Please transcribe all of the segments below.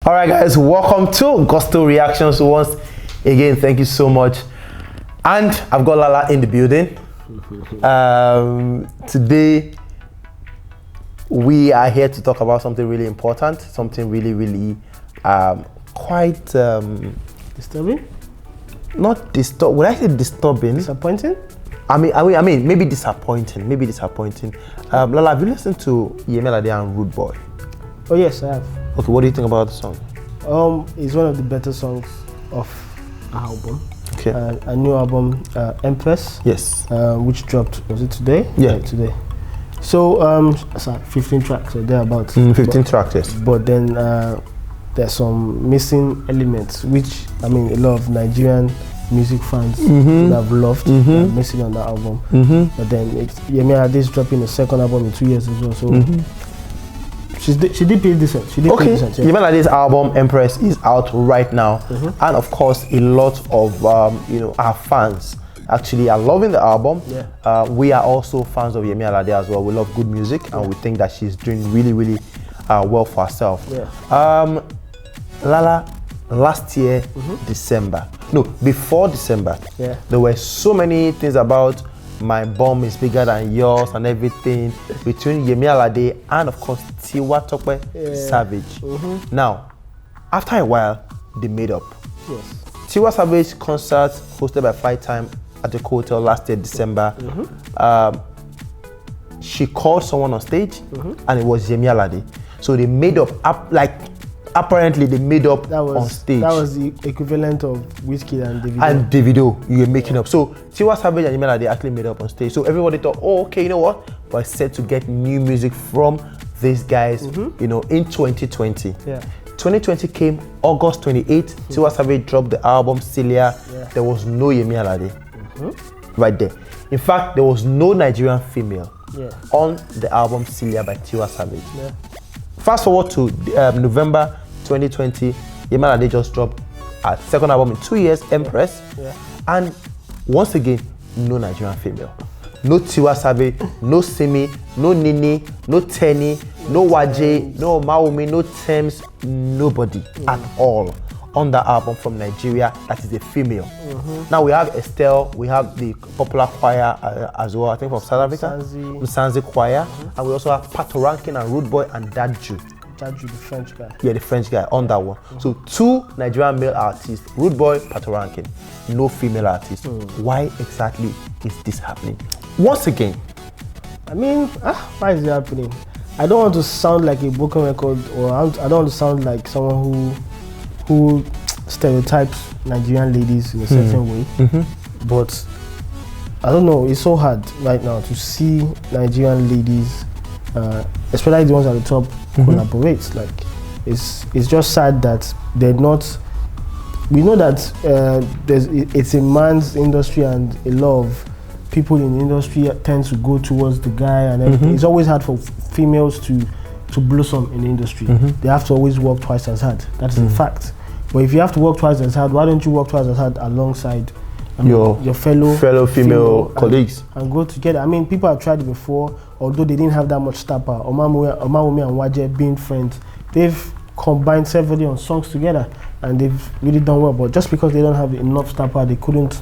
All right, guys, welcome to Gusto Reactions. Once again, thank you so much. And I've got Lala in the building. Today, we are here to talk about something really important, something really quite disturbing. Not disturb. Would I say disturbing? Disappointing. I mean, maybe disappointing. Lala, have you listened to YEMI ALADE and Rude Boy? Oh yes, I have. Okay, what do you think about the song? It's one of the better songs of our album. Okay. A new album, Empress. Yes. Which dropped, was it today? Yeah, today. So, 15 tracks or thereabouts. 15 tracks, yes. But then there's some missing elements, which a lot of Nigerian music fans would have loved missing on that album. But then YEMI ALADE is dropping a second album in 2 years as well. So. She did pretty decent. She did pretty decent. Yeah. YEMI ALADE's album Empress is out right now, and of course, a lot of our fans actually are loving the album. Yeah. We are also fans of YEMI ALADE as well. We love good music, and we think that she's doing really well for herself. Yeah. Lala, last year before December, there were so many things about my bomb is bigger than yours and everything between YEMI ALADE and of course Tiwa Savage. Now, after a while, they made up. Yes. Tiwa Savage concert hosted by Flight Time at the hotel last year, December. She called someone on stage, and it was YEMI ALADE. So they made up apparently they made up on stage. That was the equivalent of Whiskey and Davido. And Davido, you were making up. So Tiwa Savage and YEMI ALADE actually made up on stage. So everybody thought, oh, okay, you know what? We're set to get new music from these guys, in 2020. Yeah. 2020 came August 28th. Tiwa Savage dropped the album Celia. Yeah. There was no YEMI ALADE right there. In fact, there was no Nigerian female on the album Celia by Tiwa Savage. Yeah. Fast forward to November 2020, YEMI ALADE just dropped a second album in 2 years, Empress. Yeah. And once again, no Nigerian female. No Tiwa Savage, no Simi, no Nini, no Tenny, no Waje, no Maumi, no Thames, nobody at all on that album from Nigeria that is a female. Now we have Estelle, we have the popular choir as well, I think from South Africa, Msanzi choir, and we also have Pato Rankin and Rude Boy and Dadju, the French guy. Yeah, the French guy on that one. So 2 Nigerian male artists, Rude Boy, Pato Rankin, no female artists. Why exactly is this happening? Once again, why is it happening? I don't want to sound like a broken record, or I don't want to sound like someone who stereotypes Nigerian ladies in a certain way. But I don't know, it's so hard right now to see Nigerian ladies, especially the ones at the top, collaborate. Like, it's just sad that they're not. We know that it's a man's industry, and a lot of people in the industry tend to go towards the guy, and everything. It's always hard for females to blossom in the industry. They have to always work twice as hard. That is a fact. But if you have to work twice as hard, why don't you work twice as hard alongside your fellow female colleagues and go together? People have tried it before, although they didn't have that much star power. Omawumi and Waje being friends, they've combined severally on songs together, and they've really done well. But just because they don't have enough star power, they couldn't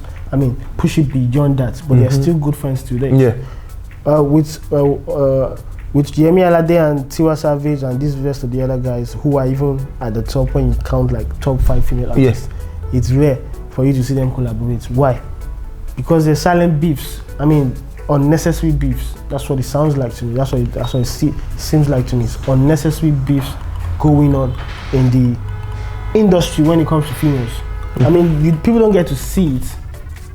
push it beyond that. But they're still good friends today. Yeah. With YEMI ALADE and Tiwa Savage and this rest of the other guys who are even at the top when you count like top 5 female artists, it's rare for you to see them collaborate. Why? Because they're silent beefs. Unnecessary beefs. That's what it sounds like to me. That's what it seems like to me. It's unnecessary beefs going on in the industry when it comes to females. People don't get to see it,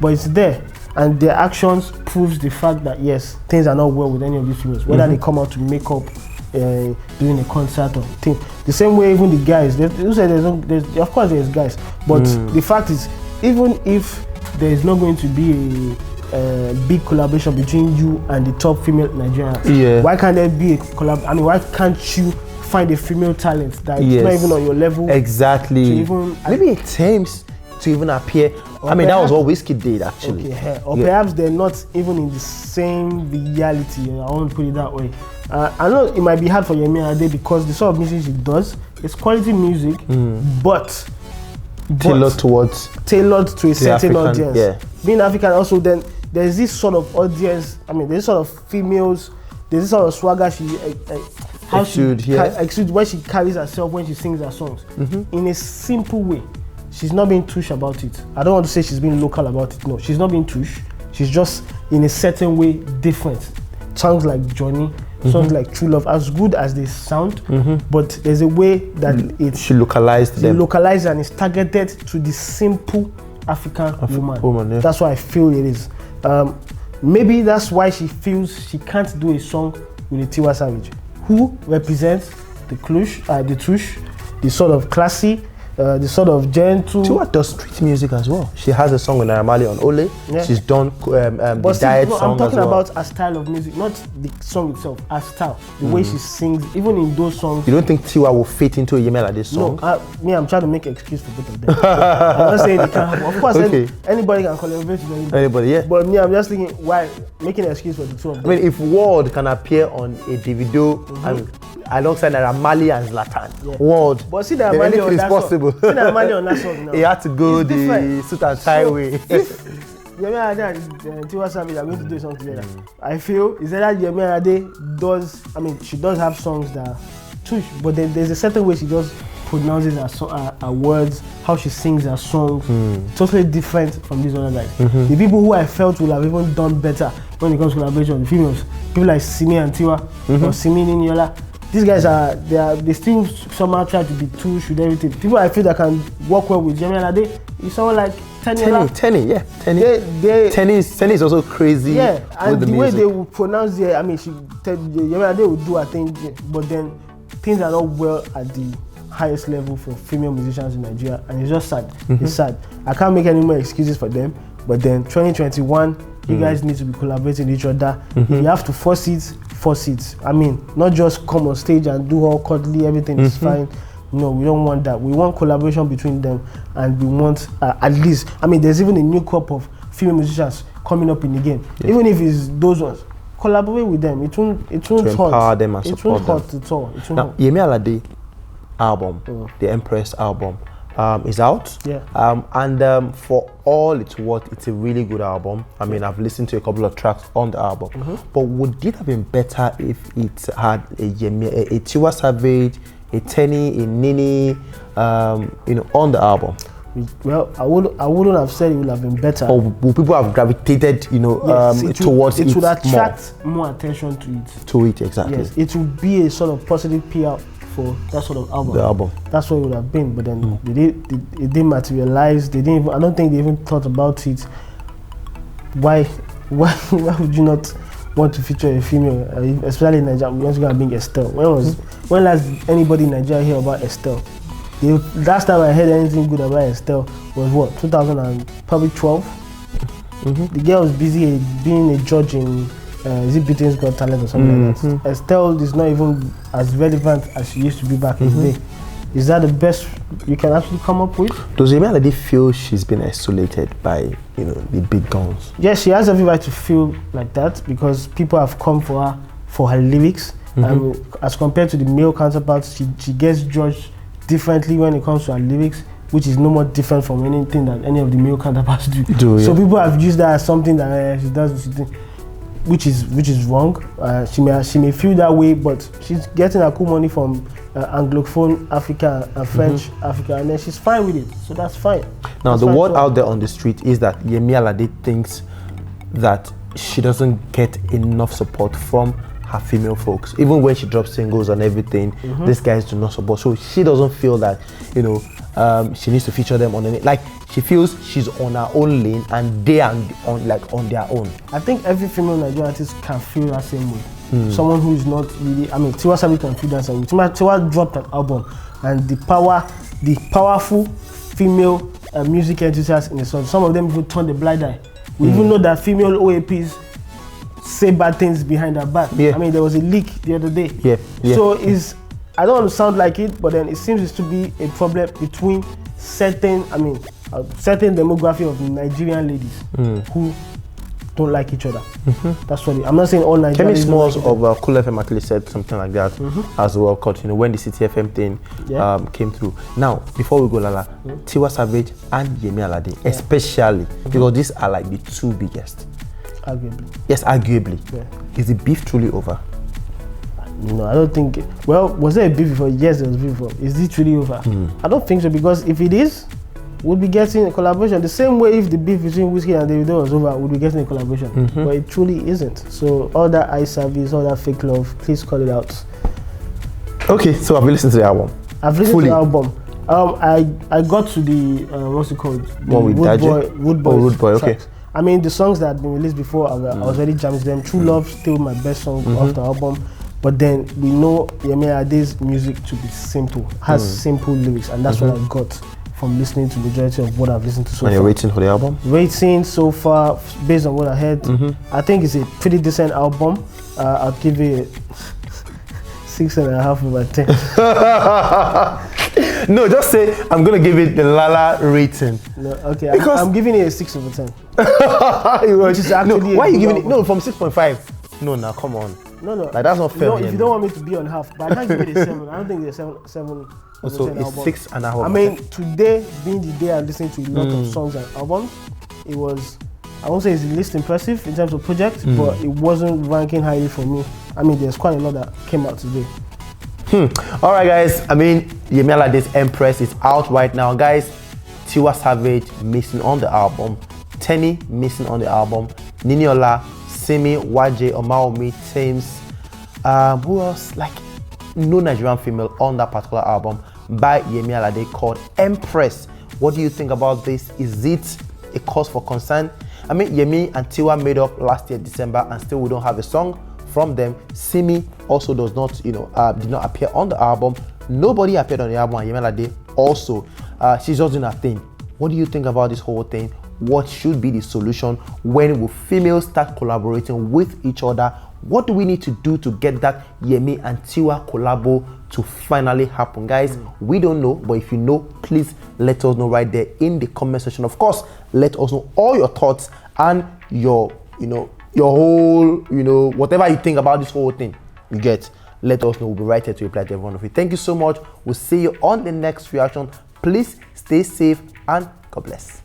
but it's there. And their actions proves the fact that yes, things are not well with any of these females. Whether they come out to make up during a concert or thing. The same way even the guys, of course there's guys, but the fact is, even if there is not going to be a big collaboration between you and the top female Nigerians, why can't there be a collab? Why can't you find a female talent that is not even on your level? Exactly. Maybe it seems to even appear I mean, that was what Whiskey did actually. Okay, or perhaps they're not even in the same reality. I won't put it that way. I know it might be hard for Yemi Alade because the sort of music she does is quality music, but tailored to a certain audience. Yeah. Being African, also then there's this sort of audience. I mean, there's sort of females. There's this sort of swagger she exudes when she carries herself when she sings her songs in a simple way. She's not being touche about it. I don't want to say she's being local about it. No, she's not being touche. She's just in a certain way different. Songs like Johnny, songs like True Love, as good as they sound, but there's a way that she localized them. Localized and it's targeted to the simple African woman. Yeah. That's what I feel it is. Maybe that's why she feels she can't do a song with a Tiwa Savage, who represents the touche, the sort of classy, the sort of gentle. Tiwa does street music as well. She has a song with Naira Marley on Ole. Yeah. She's done the diet song I'm talking as well. about her style of music, not the song itself. Her style, the way she sings, even in those songs. You don't think Tiwa will fit into a Yemi Alade song? No, I'm trying to make an excuse for both of them. I'm not saying they can't have. Of course, anybody can collaborate with anybody. Yeah. But me, I'm just thinking, why making an excuse for the two of them? I mean, if World can appear on a Davido, I mean, alongside Naira Marley and Zlatan, World. But see that Marley on that possible. See that Marley on that song now. He had to go the suit and tie way. Yemi Alade and Tiwa Savage are going to do something together. I feel is that Yemi Alade does. I mean, she does have songs that touch, but then there's a certain way she just pronounces her words, how she sings her songs, totally different from these other guys. The people who I felt would have even done better when it comes to collaboration, the females, people like Simi and Tiwa, or Simi Niniola. These guys they still somehow try to be touche with everything. People I feel that can work well with Yemi Alade is someone like Tenny, yeah. Tenny is also crazy. Yeah, and with the way music. they will pronounce it, I mean, Yemi Alade will do, I think, but then things are not well at the highest level for female musicians in Nigeria, and it's just sad. It's sad. I can't make any more excuses for them, but then 2021, you guys need to be collaborating with each other. If you have to force it. I mean, not just come on stage and do all cuddly, everything is fine. No, we don't want that. We want collaboration between them, and we want at least. I mean, there's even a new crop of female musicians coming up in the game. Yeah. Even if it's those ones, collaborate with them. It won't empower them and support them. It won't hurt at all. Now, Yemi Alade album, the Empress album, is out. Yeah. And for all it's worth, it's a really good album. I mean, I've listened to a couple of tracks on the album. But would it have been better if it had a Tiwa Savage, a Tenny, a Nini, on the album? Well, I wouldn't have said it would have been better. Or would people have gravitated, towards it? It would attract more attention to it. To it, exactly. Yes, it would be a sort of positive PR for that sort of album. The album. That's what it would have been. But then it didn't materialize. They didn't. I don't think they even thought about it. Why would you not want to feature a female, especially in Nigeria? We want to go and bring Estelle. When last anybody in Nigeria hear about Estelle? The last time I heard anything good about Estelle was what, 2012? The girl was busy being a judge in is it Britain's Got Talent or something like that. Estelle is not even as relevant as she used to be back in the day. Is that the best you can actually come up with? Does Yemi Alade feel she's been isolated by the big guns? Yes, she has every right to feel like that because people have come for her for her lyrics, and as compared to the male counterparts, she gets judged differently when it comes to her lyrics, which is no more different from anything that any of the male counterparts do. So people have used that as something that she does, which is wrong. She may feel that way, but she's getting her cool money from Anglophone Africa and French Africa, and then she's fine with it. So that's fine. Now the word out there on the street is that Yemi Alade thinks that she doesn't get enough support from her female folks. Even when she drops singles and everything, these guys do not support. So she doesn't feel that she needs to feature them on any. Like she feels she's on her own lane and they are on their own. I think every female Nigerian artist can feel that same way. Someone who is not really. I mean, Tiwa Savage can feel that same way. Tiwa dropped an album, and the powerful female music enthusiasts in the song. Some of them even turned a blind eye. We even know that female OAPs say bad things behind her back. I mean, there was a leak the other day. So I don't want to sound like it, but then it seems to be a problem between certain, a certain demography of Nigerian ladies who don't like each other. That's what I'm not saying all Nigerian ladies. Kemi Smalls of Cool FM actually said something like that as well, cause when the City FM thing came through. Now, before we go, Lala, Tiwa Savage and Yemi Alade, especially because these are like the two biggest. Arguably. Yes, arguably. Is the beef truly over? No, I don't think. Well, was there a beef before? Yes, there was beef before. Is it really over? I don't think so, because if it is, we'll be getting a collaboration. The same way if the beef between Whiskey and Davido was over, we'll be getting a collaboration. But it truly isn't. So all that eye service, all that fake love, please call it out. Okay, so have you listened to the album? I've listened to the album. I got to the what's it called? The Wood Boy. Okay. I mean, the songs that had been released before, I was already jamming them. True Love still my best song off the album. But then we know YEMI Alade's music to be simple, has simple lyrics, and that's what I got from listening to the majority of what I've listened to so far. And your rating for the album? Rating so far, based on what I heard, I think it's a pretty decent album. I'll give it 6.5 over 10. No, just say I'm gonna give it the Lala rating. No, okay, I'm giving it a 6 over 10. Which is actually why are you giving it? No, from 6.5. No, now come on. No, like that's not fair. No, if you don't want me to be on half, but I can't give it a 7. I don't think it's a 7. So it's 6.5. I mean, today being the day I listened to a lot of songs and albums, it was, I won't say it's the least impressive in terms of project, but it wasn't ranking highly for me. I mean, there's quite a lot that came out today. All right, guys. I mean, YEMI Alade's Empress is out right now, guys. Tiwa Savage missing on the album. Tenny missing on the album. Niniola, Simi, YJ, Omaomi, Thames. Who else? Like, no Nigerian female on that particular album by YEMI Alade called Empress. What do you think about this? Is it a cause for concern? I mean, YEMI and Tiwa made up last year, December, and still we don't have a song from them. Simi also does not, did not appear on the album. Nobody appeared on the album, and YEMI Alade also. She's just doing her thing. What do you think about this whole thing? What should be the solution? When will females start collaborating with each other? What do we need to do to get that YEMI and Tiwa collabo to finally happen? Guys, we don't know, but if you know, please let us know right there in the comment section. Of course, let us know all your thoughts and your whole, whatever you think about this whole thing. You get, let us know. We'll be right here to reply to every one of you. Thank you so much. We'll see you on the next reaction. Please stay safe and God bless.